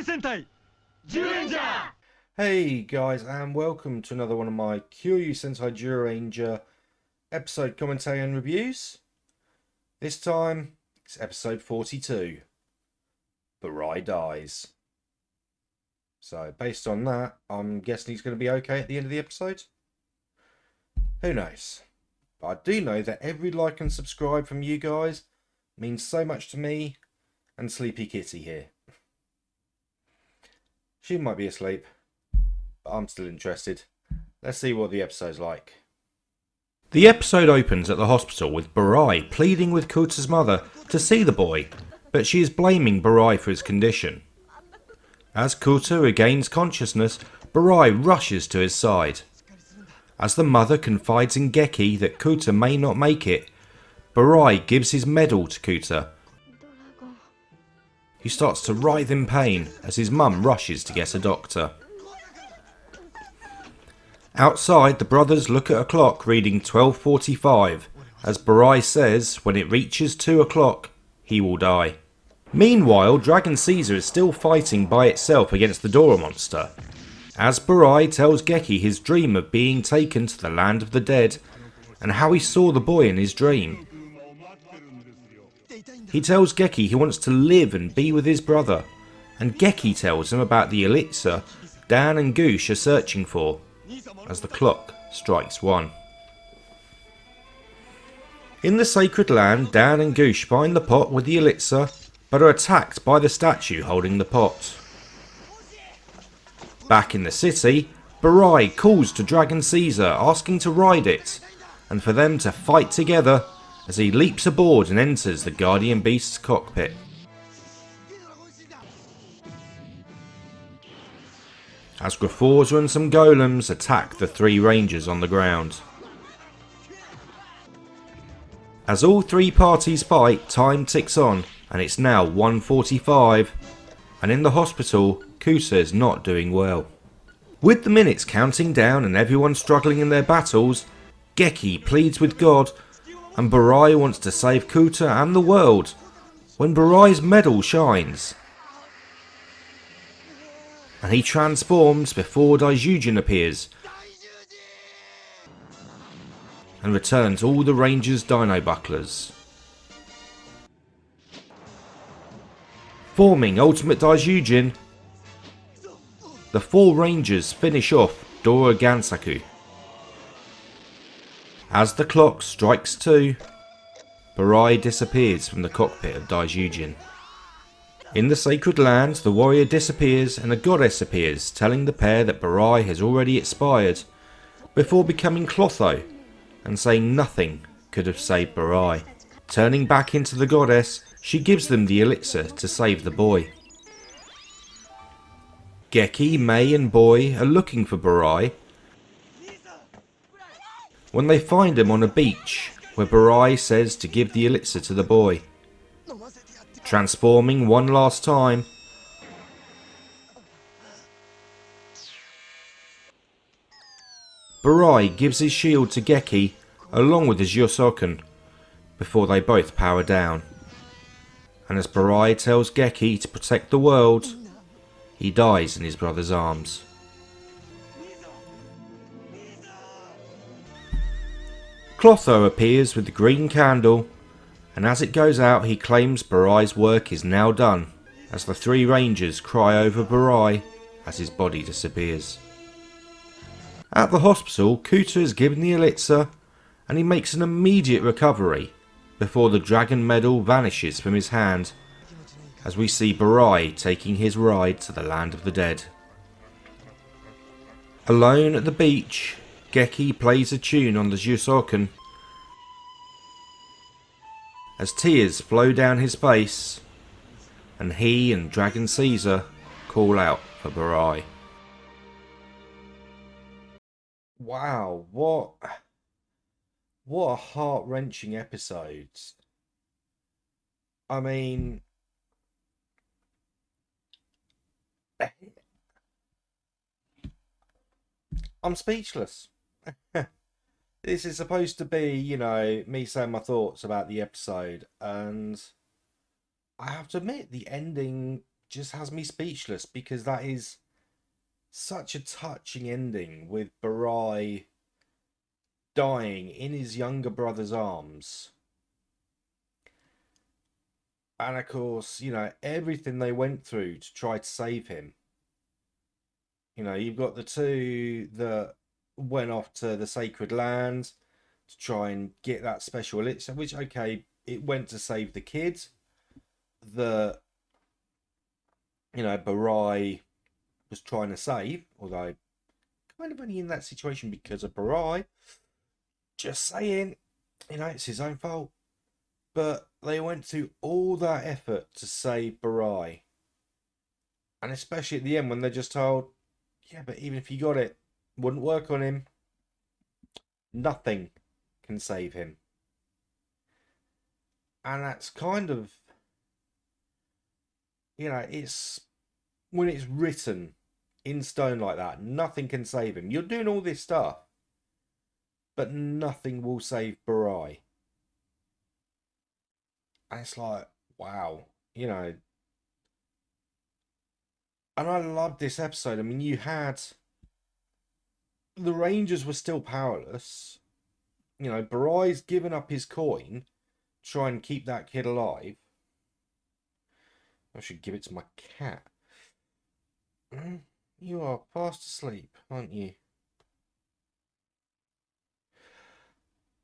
Sentai! Zyuranger! Hey guys, and welcome to another one of my Kyoryu Sentai Zyuranger episode commentary and reviews. This time, it's episode 42. Burai dies. So, based on that, I'm guessing he's going to be okay at the end of the episode. Who knows? But I do know that every like and subscribe from you guys means so much to me and Sleepy Kitty here. She might be asleep, but I'm still interested. Let's see what the episode's like. The episode opens at the hospital with Burai pleading with Kuta's mother to see the boy, but she is blaming Burai for his condition. As Kuta regains consciousness, Burai rushes to his side. As the mother confides in Geki that Kuta may not make it, Burai gives his medal to Kuta. He starts to writhe in pain as his mum rushes to get a doctor. Outside, the brothers look at a clock reading 12:45, as Burai says when it reaches 2 o'clock, he will die. Meanwhile, Dragon Caesar is still fighting by itself against the Dora monster, as Burai tells Geki his dream of being taken to the land of the dead, and how he saw the boy in his dream. He tells Geki he wants to live and be with his brother, and Geki tells him about the elixir Dan and Goosh are searching for, as the clock strikes 1. In the sacred land, Dan and Goosh find the pot with the elixir, but are attacked by the statue holding the pot. Back in the city, Burai calls to Dragon Caesar asking to ride it, and for them to fight together as he leaps aboard and enters the Guardian Beast's cockpit. As Graforza and some golems attack the 3 rangers on the ground. As all 3 parties fight, time ticks on, and it's now 1:45, and in the hospital, Kuta is not doing well. With the minutes counting down and everyone struggling in their battles, Geki pleads with God, and Burai wants to save Kuta and the world, when Burai's medal shines. And he transforms before Daijujin appears, and returns all the Rangers' Dino Bucklers. Forming Ultimate Daijujin, the 4 Rangers finish off Dora Gansaku. As the clock strikes 2, Burai disappears from the cockpit of Daijujin. In the sacred land, the warrior disappears and a goddess appears, telling the pair that Burai has already expired, before becoming Clotho and saying nothing could have saved Burai. Turning back into the goddess, she gives them the elixir to save the boy. Geki, Mei and Boy are looking for Burai when they find him on a beach, where Burai says to give the elixir to the boy. Transforming one last time, Burai gives his shield to Geki along with his Yosoken before they both power down. And as Burai tells Geki to protect the world, he dies in his brother's arms. Clotho appears with the green candle, and as it goes out he claims Burai's work is now done, as the 3 rangers cry over Burai as his body disappears. At the hospital, Kuta is given the elixir and he makes an immediate recovery before the dragon medal vanishes from his hand, as we see Burai taking his ride to the land of the dead. Alone at the beach, Geki plays a tune on the Jusoken as tears flow down his face, and he and Dragon Caesar call out for Burai. Wow, what a heart-wrenching episode. I mean, I'm speechless. This is supposed to be, me saying my thoughts about the episode, and I have to admit, the ending just has me speechless, because that is such a touching ending, with Burai dying in his younger brother's arms. And of course, everything they went through to try to save him. You've got the two that went off to the sacred land to try and get that special elixir, which, okay, it went to save the kid that, Burai was trying to save, although kind of only in that situation because of Burai. Just saying, it's his own fault. But they went through all that effort to save Burai. And especially at the end when they're just told, yeah, but even if you got it, wouldn't work on him. Nothing can save him. And that's kind of, it's when it's written in stone like that, nothing can save him. You're doing all this stuff, but nothing will save Burai. And it's like, wow, And I loved this episode. I mean, you had the Rangers were still powerless. Burai's given up his coin, try and keep that kid alive. I should give it to my cat. You are fast asleep, aren't you?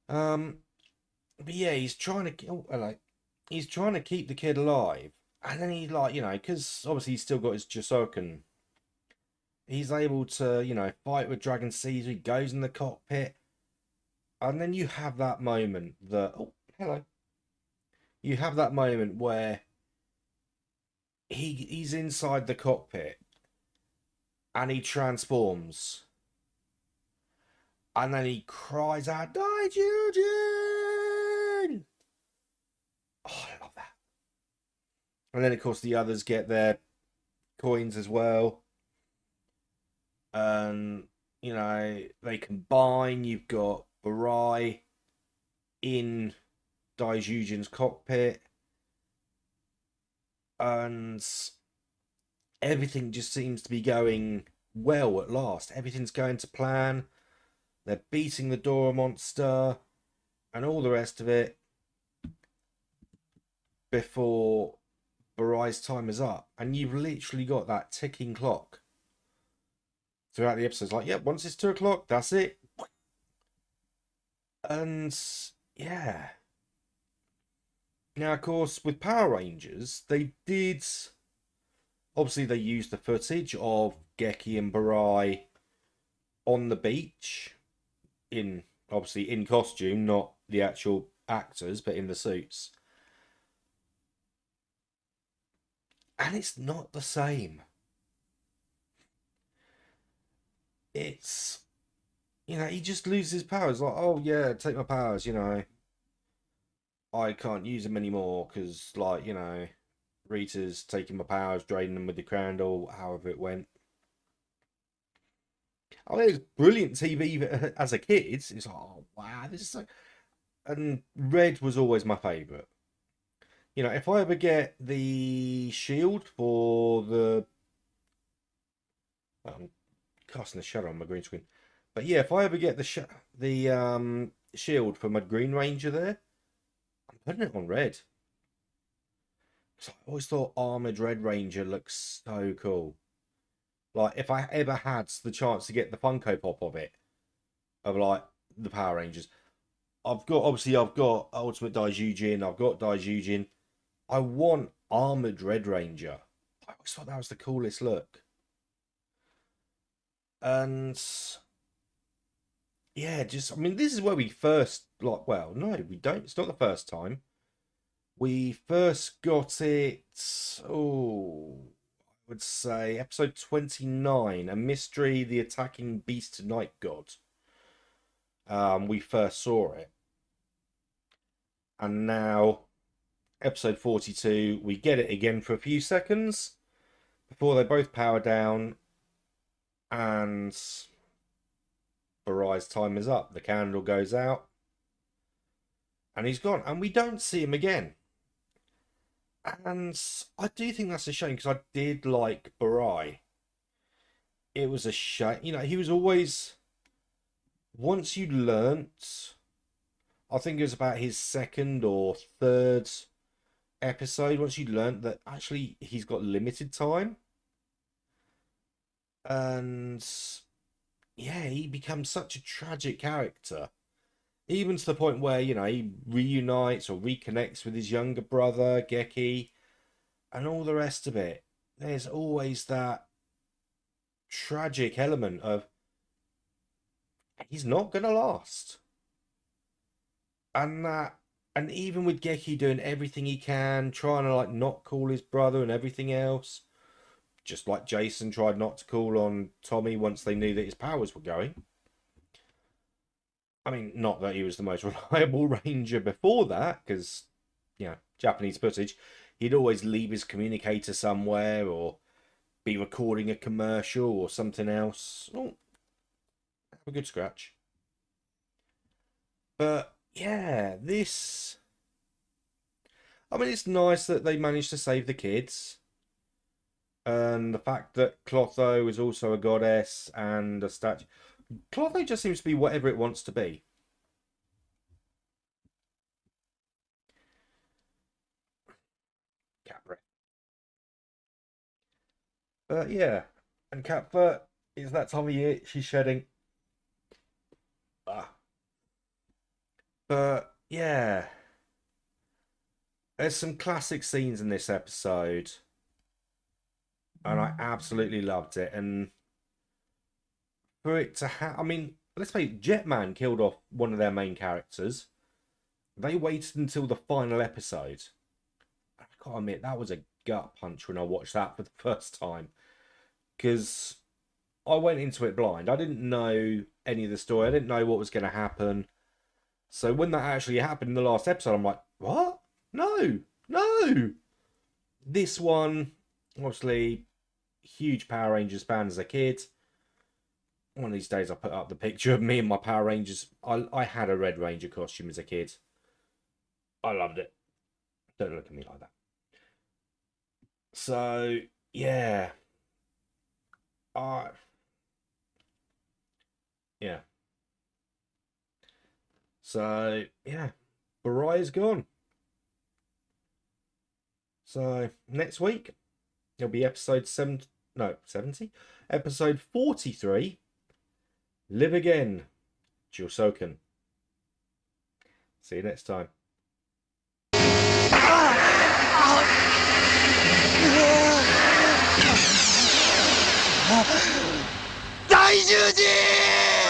But yeah, he's trying to. Oh, hello. He's trying to keep the kid alive, and then he's like, because obviously he's still got his Josoken. He's able to, fight with Dragon Caesar. He goes in the cockpit, and then you have that moment that. Oh, hello. You have that moment where he's inside the cockpit, and he transforms, and then he cries out, "Die, Eugene!" Oh, I love that. And then, of course, the others get their coins as well. And, they combine. You've got Burai in Daijujin's cockpit. And everything just seems to be going well at last. Everything's going to plan. They're beating the Dora monster and all the rest of it before Burai's time is up. And you've literally got that ticking clock throughout the episodes. Like, yep, once it's 2 o'clock, that's it. And yeah. Now, of course, with Power Rangers, they did. Obviously, they used the footage of Geki and Burai on the beach, obviously in costume, not the actual actors, but in the suits. And it's not the same. It's, he just loses powers. Like, oh yeah, take my powers, I can't use them anymore because, like, Rita's taking my powers, draining them with the candle, however it went. Oh, it was brilliant TV as a kid. It's like, oh wow, this is so. And Red was always my favourite. If I ever get the shield for the, I'm casting a shadow on my green screen, but yeah, if I ever get the shield for my Green Ranger there, I'm putting it on Red. I always thought Armored Red Ranger looks so cool. Like, if I ever had the chance to get the Funko Pop of it, of like the Power Rangers, I've got Ultimate Daijujin, I've got Daijujin. I want Armored Red Ranger. I always thought that was the coolest look. And yeah, I mean, this is where we first, like, well, no, we don't. It's not the first time. We first got it, oh, I would say episode 29, A Mystery, the Attacking Beast Night God. We first saw it. And now, episode 42, we get it again for a few seconds before they both power down and Burai's time is up. The candle goes out and he's gone. And we don't see him again. And I do think that's a shame because I did like Burai. It was a shame. You know, he was always. Once you learnt, I think it was about his second or third episode, once you learnt that actually he's got limited time. And yeah, he becomes such a tragic character. Even to the point where, you know, he reunites or reconnects with his younger brother, Geki, and all the rest of it. There's always that tragic element of he's not going to last. And that, and even with Geki doing everything he can, trying to like not call his brother and everything else, just like Jason tried not to call on Tommy once they knew that his powers were going. I mean, not that he was the most reliable ranger before that, because, you know, Japanese footage, he'd always leave his communicator somewhere or be recording a commercial or something else. Oh, have a good scratch. But yeah, this. I mean, it's nice that they managed to save the kids. And the fact that Clotho is also a goddess and a statue. Clotho just seems to be whatever it wants to be. Cat breath. But yeah, and Catfoot is that time of year she's shedding. Ah. But yeah, there's some classic scenes in this episode, and I absolutely loved it. And for it to have, I mean, let's say Jetman killed off one of their main characters. They waited until the final episode. I gotta admit, that was a gut punch when I watched that for the first time. Because I went into it blind. I didn't know any of the story. I didn't know what was going to happen. So when that actually happened in the last episode, I'm like, what? No, no. This one, obviously, huge Power Rangers fan as a kid. One of these days, I'll put up the picture of me and my Power Rangers. I had a Red Ranger costume as a kid. I loved it. Don't look at me like that. So, yeah. Yeah. So, yeah. Burai is gone. So, next week, it'll be episode 7. No, 70? Episode 43. Live Again. Jusoken. See you next time. 大獣人